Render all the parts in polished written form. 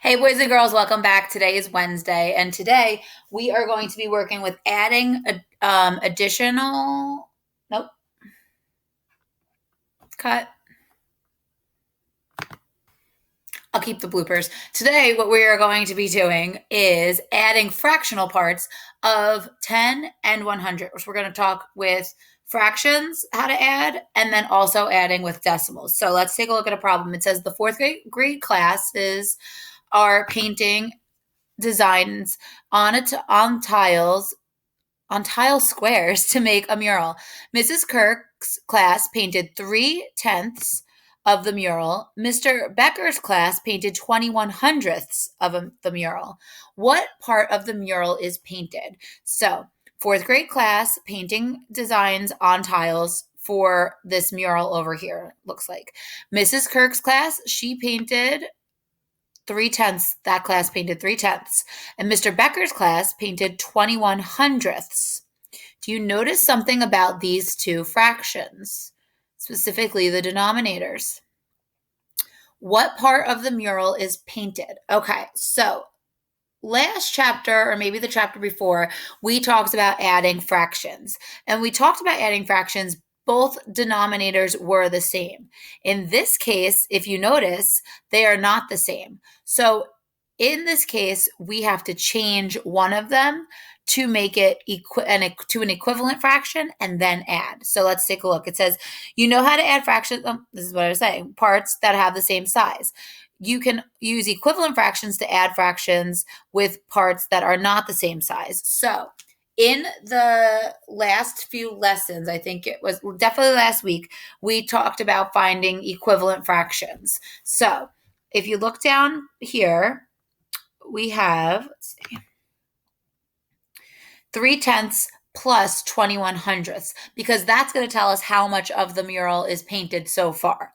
Hey, boys and girls, welcome back. Today is Wednesday, and today we are going to be working with adding additional. Nope, cut. I'll keep the bloopers. Today, what we are going to be doing is adding fractional parts of 10 and 100, which we're going to talk with fractions, how to add, and then also adding with decimals. So let's take a look at a problem. It says the fourth grade classes are painting designs on tile squares to make a mural. Mrs. Kirk's class painted 3/10 of the mural. Mr. Becker's class painted 21/100 of the mural. What part of the mural is painted? So, fourth grade class painting designs on tiles for this mural over here, looks like. Mrs. Kirk's class, she painted 3/10. That class painted 3/10. And Mr. Becker's class painted 21/100. Do you notice something about these two fractions, specifically the denominators? What part of the mural is painted? Okay, so last chapter, or maybe the chapter before, we talked about adding fractions. And we talked about adding fractions, both denominators were the same. In this case, if you notice, they are not the same. So in this case, we have to change one of them to make it to an equivalent fraction and then add. So let's take a look. It says, you know how to add fractions. This is what I was saying, parts that have the same size. You can use equivalent fractions to add fractions with parts that are not the same size. So in the last few lessons, I think it was definitely last week, we talked about finding equivalent fractions. So if you look down here, we have, let's see, 3/10 plus 21/100, because that's going to tell us how much of the mural is painted so far.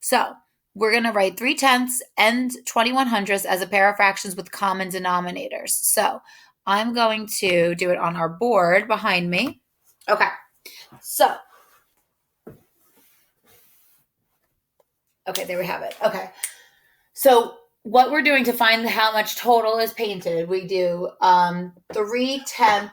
So we're going to write 3/10 and 21/100 as a pair of fractions with common denominators. So I'm going to do it on our board behind me. Okay, so, okay, there we have it. Okay, so what we're doing to find how much total is painted, we do 3/10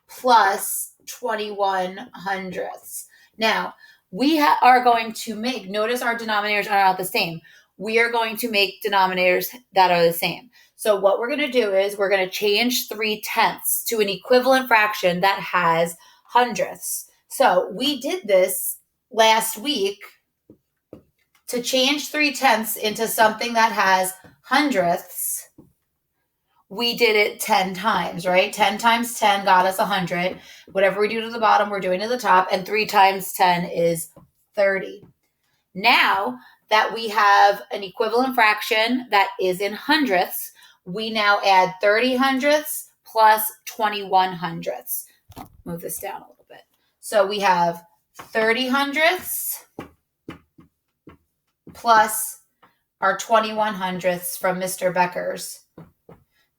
plus 21/100. Now, we are going to make, notice our denominators are not the same. We are going to make denominators that are the same. So what we're going to do is we're going to change 3/10 to an equivalent fraction that has hundredths. So we did this last week to change 3/10 into something that has hundredths. We did it 10 times, right? 10 times 10 got us 100. Whatever we do to the bottom, we're doing to the top. And 3 times 10 is 30. Now that we have an equivalent fraction that is in hundredths, we now add 30 hundredths plus 21 hundredths. Move this down a little bit. So we have 30 hundredths plus our 21 hundredths from Mr. Becker's.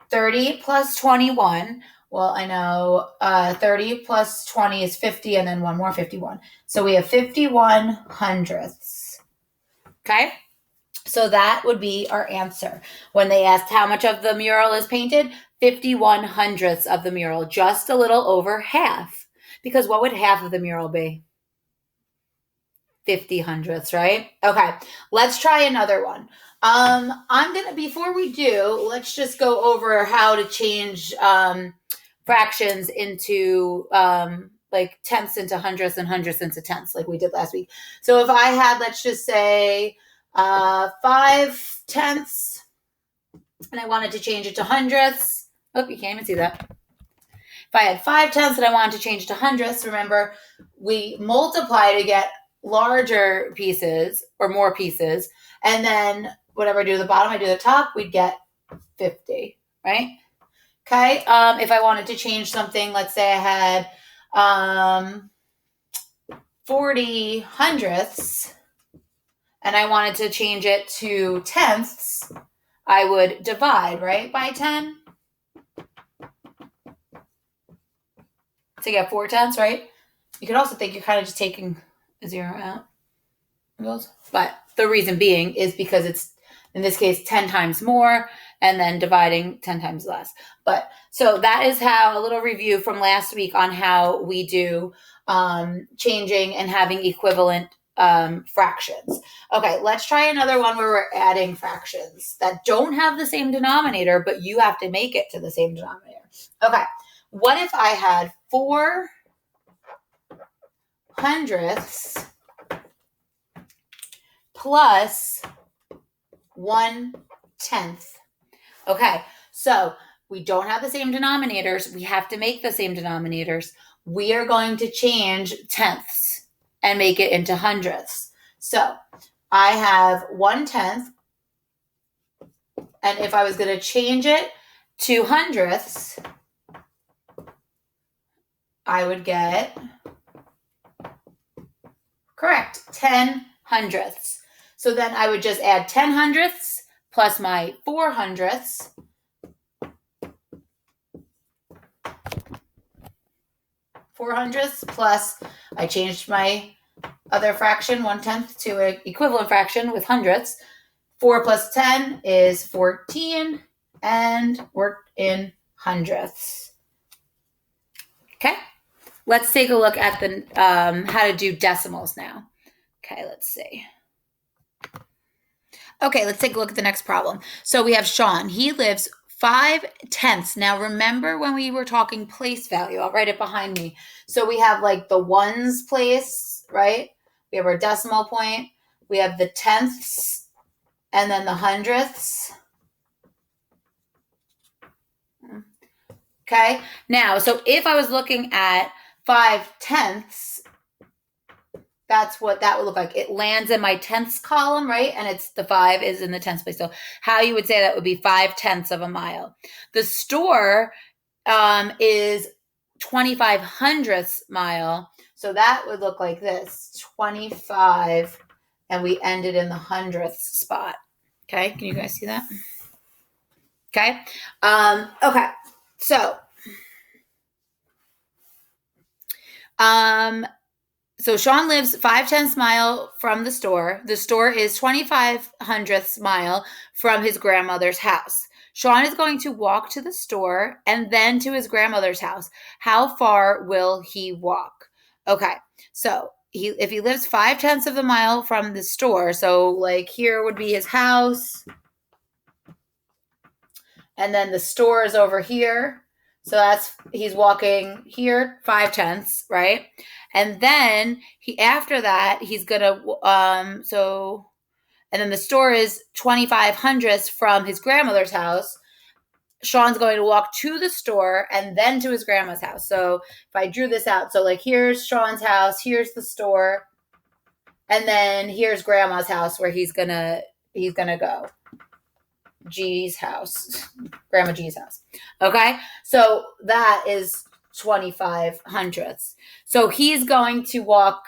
30 plus 21, well, I know 30 plus 20 is 50, and then one more, 51. So we have 51 hundredths. Okay? So that would be our answer. When they asked how much of the mural is painted, 51 hundredths of the mural, just a little over half. Because what would half of the mural be? 50 hundredths, right? Okay, let's try another one. Before we do, let's just go over how to change fractions into like tenths into hundredths and hundredths into tenths, like we did last week. So if I had, let's just say 5/10, and I wanted to change it to hundredths. Oh, you can't even see that. If I had 5/10 and I wanted to change it to hundredths, remember, we multiply to get larger pieces or more pieces, and then whatever I do to the bottom, I do the top, we'd get 50, right? Okay, if I wanted to change something, let's say I had 40 hundredths, and I wanted to change it to tenths, I would divide, right, by 10 to get 4/10, right? You could also think you're kind of just taking a zero out. But the reason being is because it's in this case, 10 times more, and then dividing 10 times less. But so that is how a little review from last week on how we do changing and having equivalent fractions. Okay, let's try another one where we're adding fractions that don't have the same denominator, but you have to make it to the same denominator. Okay, what if I had 4 hundredths plus 1/10? Okay, so we don't have the same denominators. We have to make the same denominators. We are going to change tenths and make it into hundredths. So I have 1/10, and if I was going to change it to hundredths, I would get, correct, 10 hundredths. So then I would just add 10 hundredths plus my 4 hundredths. 4 hundredths plus, I changed my other fraction, 1/10, to an equivalent fraction with hundredths. 4 plus 10 is 14, and we're in hundredths. Okay, let's take a look at the how to do decimals now. Okay, let's see. Okay, let's take a look at the next problem. So we have Sean. He lives 5/10. Now remember when we were talking place value, I'll write it behind me. So we have like the ones place, right? We have our decimal point. We have the tenths and then the hundredths. Okay, now, so if I was looking at 5/10, that's what that would look like. It lands in my tenths column, right? And it's the 5 is in the tenths place. So how you would say that would be 5/10 of a mile. The store is 25 hundredths mile. So that would look like this, 25, and we ended in the hundredths spot. Okay, can you guys see that? Okay, okay, so so Sean lives 5/10 mile from the store. The store is 25 hundredths mile from his grandmother's house. Sean is going to walk to the store and then to his grandmother's house. How far will he walk? Okay, so if he lives 5/10 of the mile from the store, so like here would be his house, and then the store is over here. So he's walking here 5/10, right? And then after that, he's gonna and then the store is 25 hundredths from his grandmother's house. Sean's going to walk to the store and then to his grandma's house. So if I drew this out, so like here's Sean's house, here's the store, and then here's grandma's house where he's gonna go. G's house, Grandma G's house. Okay, so that is 25 hundredths. So he's going to walk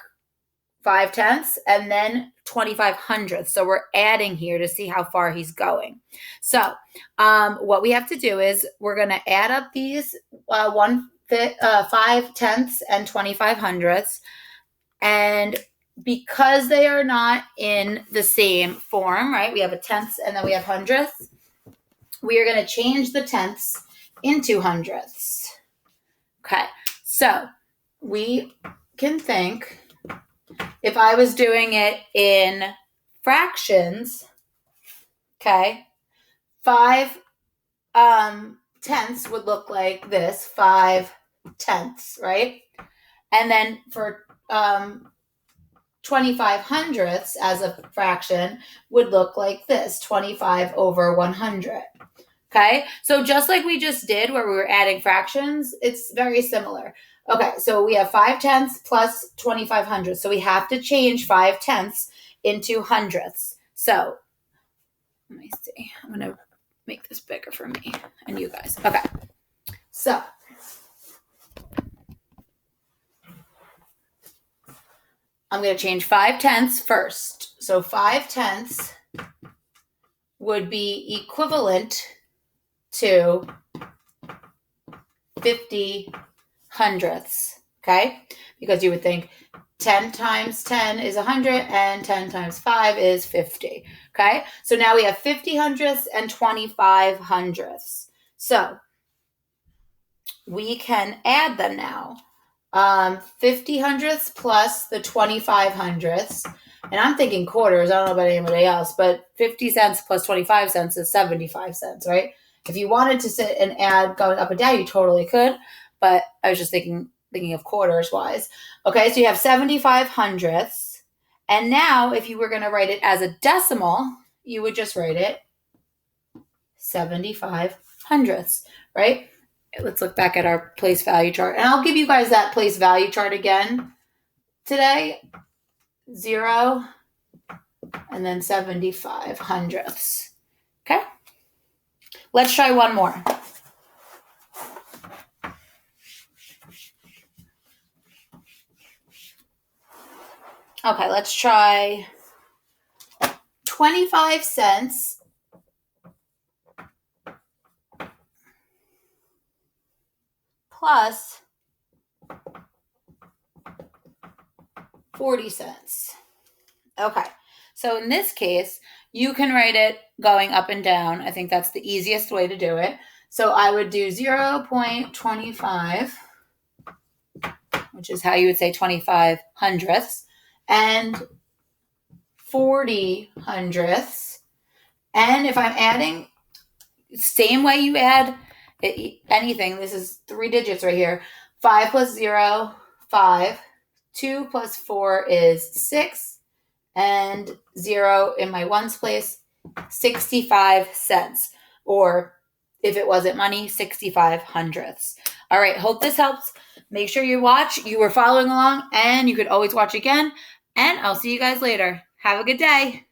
5/10 and then 25 hundredths. So we're adding here to see how far he's going. So what we have to do is we're going to add up these 5/10 and 25 hundredths, and because they are not in the same form, right? We have a tenths and then we have hundredths. We are going to change the tenths into hundredths. Okay, so we can think, if I was doing it in fractions, okay, 5/10 would look like this, 5/10, right? And then for 25 hundredths as a fraction would look like this, 25 over 100. Okay, so just like we just did where we were adding fractions, it's very similar. Okay, so we have 5/10 plus 25 hundredths. So we have to change 5/10 into hundredths. So let me see. I'm going to make this bigger for me and you guys. Okay, so I'm going to change 5/10 first. So 5/10 would be equivalent to 50 hundredths, okay? Because you would think 10 times 10 is 100, and 10 times 5 is 50. Okay, so now we have 50 hundredths and 25 hundredths. So we can add them now. 50 hundredths plus the 25 hundredths. And I'm thinking quarters. I don't know about anybody else, but 50 cents plus 25 cents is 75 cents, right? If you wanted to sit and add going up and down, you totally could. But I was just thinking of quarters wise. Okay, so you have 75 hundredths. And now if you were going to write it as a decimal, you would just write it 75 hundredths, right? Let's look back at our place value chart. And I'll give you guys that place value chart again today. 0 and then 75 hundredths. Okay? Let's try one more. Okay, let's try 25 cents plus 40 cents. Okay, so in this case, you can write it going up and down. I think that's the easiest way to do it. So I would do 0.25, which is how you would say 25 hundredths, and 40 hundredths. And if I'm adding, same way you add anything, this is 3 digits right here. 5 plus 0, 5. 2 plus 4 is 6. And 0 in my ones place, 65 cents. Or if it wasn't money, 65 hundredths. All right, hope this helps. Make sure you watch. You were following along, and you could always watch again. And I'll see you guys later. Have a good day.